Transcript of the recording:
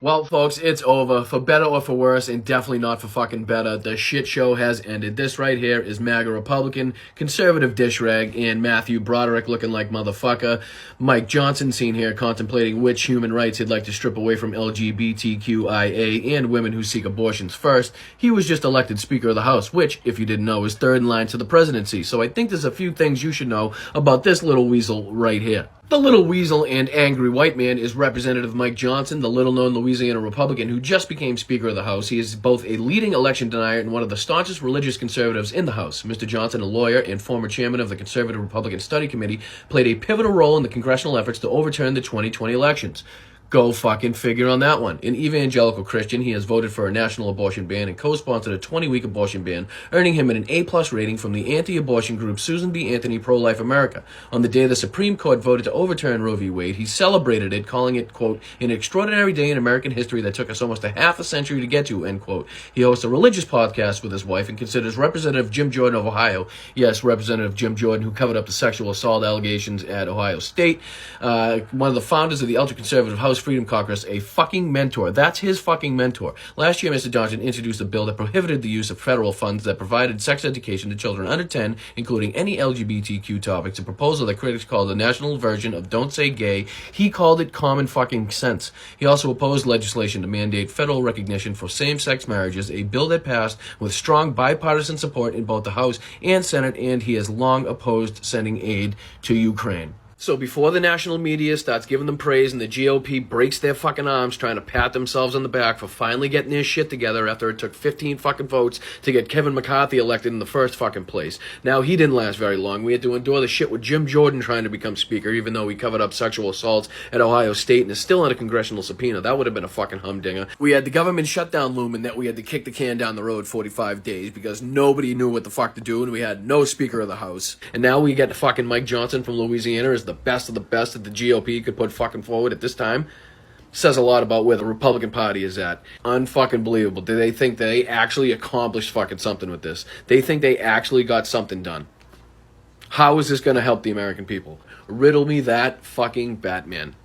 Well, folks, it's over. For better or for worse, and definitely not for fucking better, the shit show has ended. This right here is MAGA Republican, conservative dish rag, and Matthew Broderick looking like motherfucker. Mike Johnson seen here contemplating which human rights he'd like to strip away from LGBTQIA and women who seek abortions first. He was just elected Speaker of the House, which, if you didn't know, is third in line to the presidency. So I think there's a few things you should know about this little weasel right here. The little weasel and angry white man is Representative Mike Johnson, the little-known Louisiana Republican who just became Speaker of the House. He is both a leading election denier and one of the staunchest religious conservatives in the House. Mr. Johnson, a lawyer and former chairman of the Conservative Republican Study Committee, played a pivotal role in the congressional efforts to overturn the 2020 elections. Go fucking figure on that one. An evangelical Christian, he has voted for a national abortion ban and co-sponsored a 20-week abortion ban, earning him an A+ rating from the anti-abortion group Susan B. Anthony Pro-Life America. On the day the Supreme Court voted to overturn Roe v. Wade, he celebrated it, calling it, quote, an extraordinary day in American history that took us almost a half a century to get to, end quote. He hosts a religious podcast with his wife and considers Representative Jim Jordan of Ohio, yes, Representative Jim Jordan, who covered up the sexual assault allegations at Ohio State, one of the founders of the ultra-conservative House Freedom Caucus, a fucking mentor. That's his fucking mentor. Last year, Mr. Johnson introduced a bill that prohibited the use of federal funds that provided sex education to children under 10, including any LGBTQ topics, a proposal that critics called the national version of Don't Say Gay. He called it common fucking sense. He also opposed legislation to mandate federal recognition for same-sex marriages, a bill that passed with strong bipartisan support in both the House and Senate, and he has long opposed sending aid to Ukraine. So before the national media starts giving them praise and the GOP breaks their fucking arms trying to pat themselves on the back for finally getting their shit together after it took 15 fucking votes to get Kevin McCarthy elected in the first fucking place. Now, he didn't last very long. We had to endure the shit with Jim Jordan trying to become speaker, even though he covered up sexual assaults at Ohio State and is still under congressional subpoena. That would have been a fucking humdinger. We had the government shutdown looming that we had to kick the can down the road 45 days because nobody knew what the fuck to do and we had no Speaker of the House. And now we get fucking Mike Johnson from Louisiana as the best of the best that the GOP could put fucking forward at this time. Says a lot about where the Republican Party is at. Unfucking believable. Do they think they actually accomplished fucking something with this? They think they actually got something done. How is this going to help the American people? Riddle me that fucking Batman.